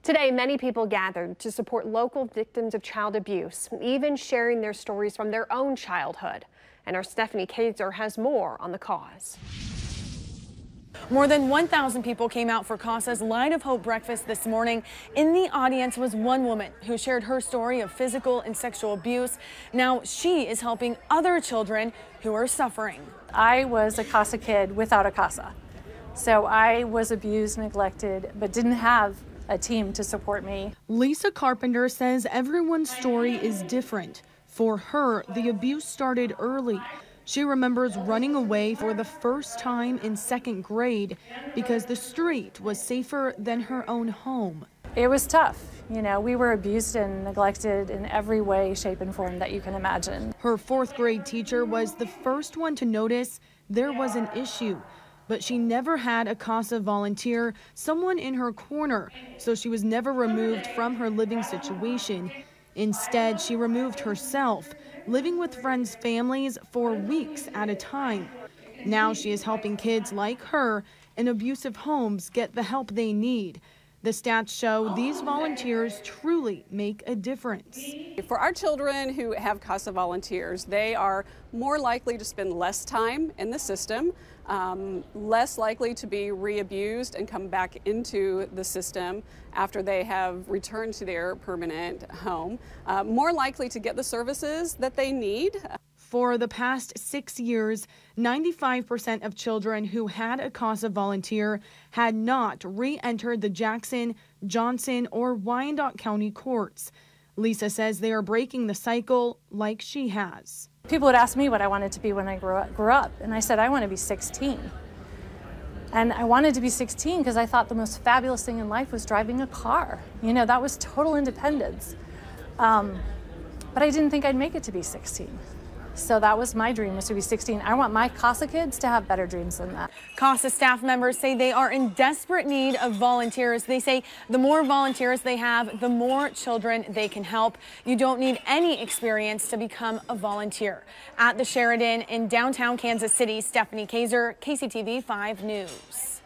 Today, many people gathered to support local victims of child abuse, even sharing their stories from their own childhood. And our Stephanie Kaiser has more on the cause. More than 1,000 people came out for CASA's Light of Hope breakfast this morning. In the audience was one woman who shared her story of physical and sexual abuse. Now she is helping other children who are suffering. I was a CASA kid without a CASA. So I was abused, neglected, but didn't have a team to support me. Lisa Carpenter says everyone's story is different. For her, the abuse started early. She remembers running away for the first time in second grade because the street was safer than her own home. It was tough. You know, we were abused and neglected in every way, shape, and form that you can imagine. Her fourth grade teacher was the first one to notice there was an issue, but she never had a CASA volunteer, someone in her corner, so she was never removed from her living situation. Instead, she removed herself, living with friends' families for weeks at a time. Now she is helping kids like her in abusive homes get the help they need. The stats show these volunteers truly make a difference. For our children who have CASA volunteers, they are more likely to spend less time in the system, less likely to be re-abused and come back into the system after they have returned to their permanent home, more likely to get the services that they need. For the past 6 years, 95% of children who had a CASA volunteer had not re-entered the Jackson, Johnson, or Wyandotte County courts. Lisa says they are breaking the cycle like she has. People would ask me what I wanted to be when I grew up, and I said I want to be 16. And I wanted to be 16 because I thought the most fabulous thing in life was driving a car. You know, that was total independence. But I didn't think I'd make it to be 16. So that was my dream, was to be 16. I want my CASA kids to have better dreams than that. CASA staff members say they are in desperate need of volunteers. They say the more volunteers they have, the more children they can help. You don't need any experience to become a volunteer. At the Sheridan in downtown Kansas City, Stephanie Kaiser, KCTV 5 News.